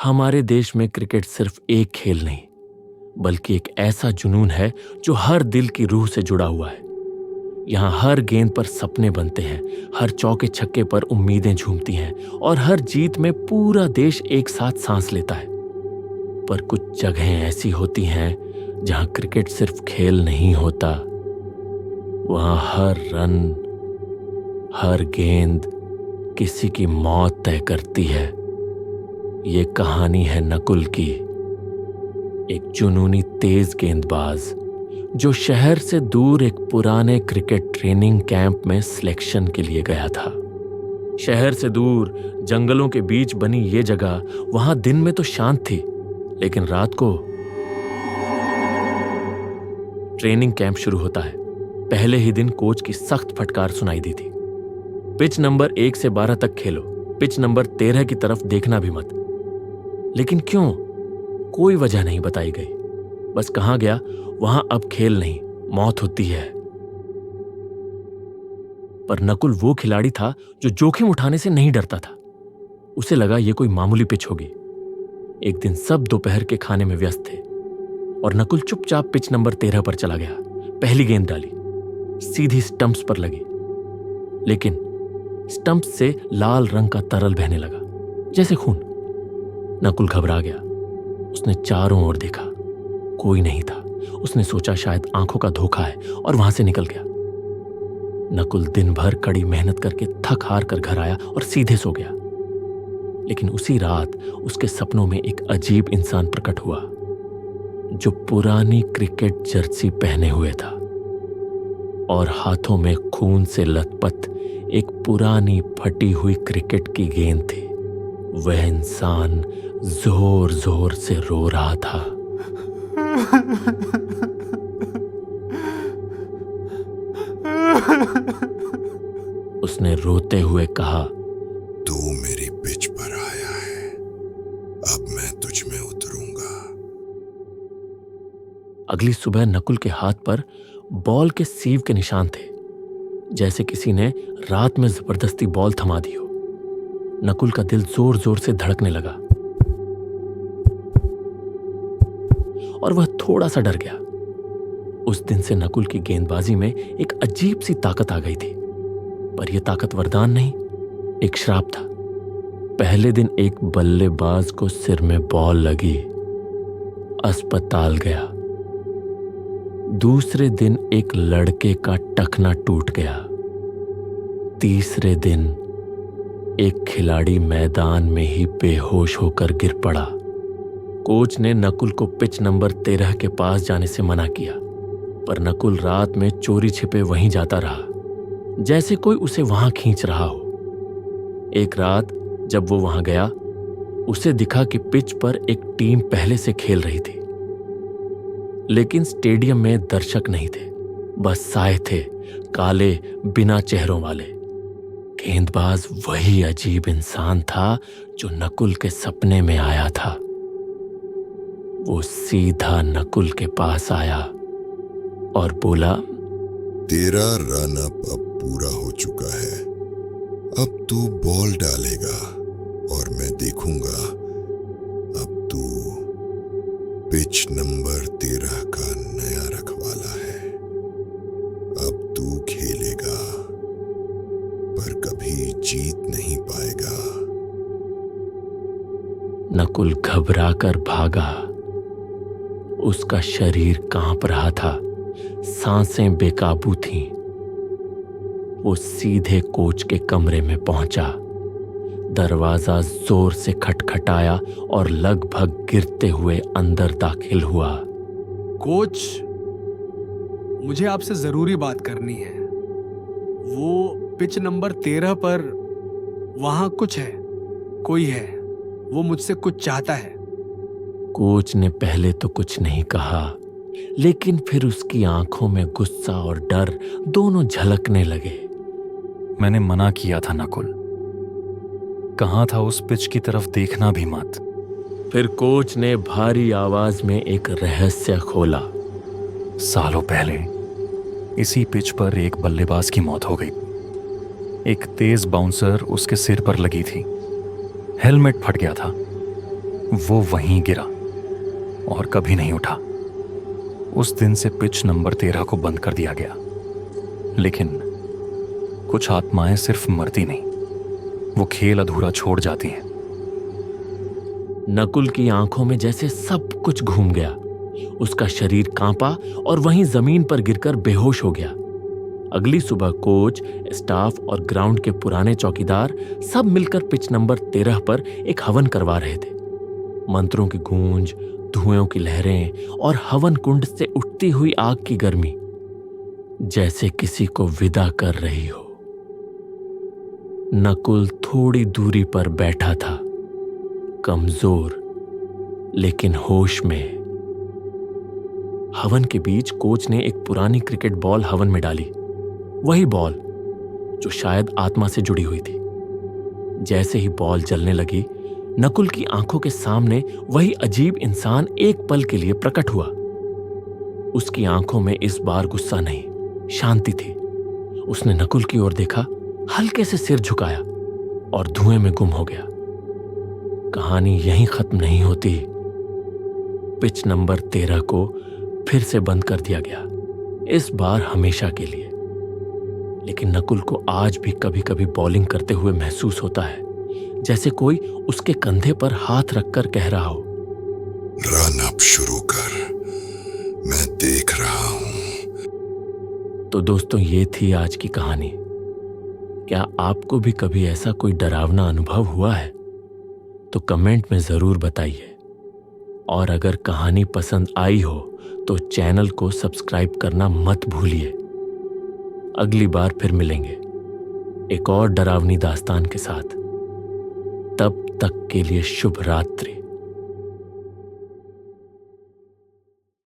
हमारे देश में क्रिकेट सिर्फ एक खेल नहीं, बल्कि एक ऐसा जुनून है जो हर दिल की रूह से जुड़ा हुआ है। यहाँ हर गेंद पर सपने बनते हैं, हर चौके छक्के पर उम्मीदें झूमती हैं और हर जीत में पूरा देश एक साथ सांस लेता है। पर कुछ जगहें ऐसी होती हैं जहाँ क्रिकेट सिर्फ खेल नहीं होता, वहाँ हर रन, हर गेंद किसी की मौत तय करती है। ये कहानी है नकुल की, एक जुनूनी तेज गेंदबाज जो शहर से दूर एक पुराने क्रिकेट ट्रेनिंग कैंप में सिलेक्शन के लिए गया था। शहर से दूर जंगलों के बीच बनी ये जगह, वहां दिन में तो शांत थी, लेकिन रात को ट्रेनिंग कैंप शुरू होता है। पहले ही दिन कोच की सख्त फटकार सुनाई दी थी, पिच नंबर 1 से 12 तक खेलो, पिच नंबर 13 की तरफ देखना भी मत। लेकिन क्यों? कोई वजह नहीं बताई गई। बस कहा गया वहां अब खेल नहीं, मौत होती है। पर नकुल वो खिलाड़ी था जो जोखिम उठाने से नहीं डरता था। उसे लगा ये कोई मामूली पिच होगी। एक दिन सब दोपहर के खाने में व्यस्त थे और नकुल चुपचाप पिच नंबर 13 पर चला गया। पहली गेंद डाली, सीधी स्टंप्स पर लगी, लेकिन स्टंप्स से लाल रंग का तरल बहने लगा, जैसे खून। नकुल घबरा गया। उसने चारों ओर देखा, कोई नहीं था। उसने सोचा शायद आंखों का धोखा है और वहां से निकल गया। नकुल दिन भर कड़ी मेहनत करके थक हार कर घर आया और सीधे सो गया। लेकिन उसी रात उसके सपनों में एक अजीब इंसान प्रकट हुआ जो पुरानी क्रिकेट जर्सी पहने हुए था और हाथों में खून से लथपथ एक पुरानी फटी हुई क्रिकेट की गेंद थी। वह इंसान जोर जोर से रो रहा था। उसने रोते हुए कहा, तू मेरी पिच पर आया है, अब मैं तुझ में उतरूंगा। अगली सुबह नकुल के हाथ पर बॉल के सीव के निशान थे, जैसे किसी ने रात में जबरदस्ती बॉल थमा दी हो। नकुल का दिल जोर जोर से धड़कने लगा और वह थोड़ा सा डर गया। उस दिन से नकुल की गेंदबाजी में एक अजीब सी ताकत आ गई थी, पर यह ताकत वरदान नहीं, एक श्राप था। पहले दिन एक बल्लेबाज को सिर में बॉल लगी, अस्पताल गया। दूसरे दिन एक लड़के का टखना टूट गया। तीसरे दिन एक खिलाड़ी मैदान में ही बेहोश होकर गिर पड़ा। कोच ने नकुल को पिच नंबर 13 के पास जाने से मना किया, पर नकुल रात में चोरी छिपे वहीं जाता रहा, जैसे कोई उसे वहां खींच रहा हो। एक रात जब वो वहां गया, उसे दिखा कि पिच पर एक टीम पहले से खेल रही थी, लेकिन स्टेडियम में दर्शक नहीं थे, बस साए थे, काले बिना चेहरों वाले। गेंदबाज वही अजीब इंसान था जो नकुल के सपने में आया था। वो सीधा नकुल के पास आया और बोला, तेरा रन अप अब पूरा हो चुका है, अब तू बॉल डालेगा और मैं देखूंगा अब तू पिच नंबर 13 का नया रखवाला है। अब तू खेलेगा पर कभी जीत नहीं पाएगा। नकुल घबराकर भागा। उसका शरीर कांप रहा था, सांसें बेकाबू थीं। वो सीधे कोच के कमरे में पहुंचा, दरवाजा जोर से खटखटाया और लगभग गिरते हुए अंदर दाखिल हुआ। कोच, मुझे आपसे जरूरी बात करनी है। वो पिच नंबर 13 पर वहां कुछ है, कोई है, वो मुझसे कुछ चाहता है। कोच ने पहले तो कुछ नहीं कहा, लेकिन फिर उसकी आंखों में गुस्सा और डर दोनों झलकने लगे। मैंने मना किया था नकुल, कहा था उस पिच की तरफ देखना भी मत। फिर कोच ने भारी आवाज में एक रहस्य खोला। सालों पहले इसी पिच पर एक बल्लेबाज की मौत हो गई। एक तेज बाउंसर उसके सिर पर लगी थी, हेलमेट फट गया था। वो वहीं गिरा और कभी नहीं उठा। उस दिन से पिच नंबर 13 को बंद कर दिया गया। लेकिन कुछ आत्माएं सिर्फ मरती नहीं, वो खेल अधूरा छोड़ जाती हैं। नकुल की आंखों में जैसे सब कुछ घूम गया। उसका शरीर कांपा और वहीं जमीन पर गिरकर बेहोश हो गया। अगली सुबह कोच, स्टाफ और ग्राउंड के पुराने चौकीदार सब मिलकर पिच नंबर 13 पर एक हवन करवा रहे थे। मंत्रों की गूंज, धुएं की लहरें और हवन कुंड से उठती हुई आग की गर्मी जैसे किसी को विदा कर रही हो। नकुल थोड़ी दूरी पर बैठा था, कमजोर लेकिन होश में। हवन के बीच कोच ने एक पुरानी क्रिकेट बॉल हवन में डाली, वही बॉल जो शायद आत्मा से जुड़ी हुई थी। जैसे ही बॉल जलने लगी, नकुल की आंखों के सामने वही अजीब इंसान एक पल के लिए प्रकट हुआ। उसकी आंखों में इस बार गुस्सा नहीं, शांति थी। उसने नकुल की ओर देखा, हल्के से सिर झुकाया और धुएं में गुम हो गया। कहानी यहीं खत्म नहीं होती। पिच नंबर 13 को फिर से बंद कर दिया गया, इस बार हमेशा के लिए। लेकिन नकुल को आज भी कभी कभी बॉलिंग करते हुए महसूस होता है, जैसे कोई उसके कंधे पर हाथ रखकर कह रहा हो, रन अप शुरू कर, मैं देख रहा हूं। तो दोस्तों, ये थी आज की कहानी। क्या आपको भी कभी ऐसा कोई डरावना अनुभव हुआ है? तो कमेंट में जरूर बताइए। और अगर कहानी पसंद आई हो तो चैनल को सब्सक्राइब करना मत भूलिए। अगली बार फिर मिलेंगे एक और डरावनी दास्तान के साथ। तब तक के लिए शुभ रात्रि।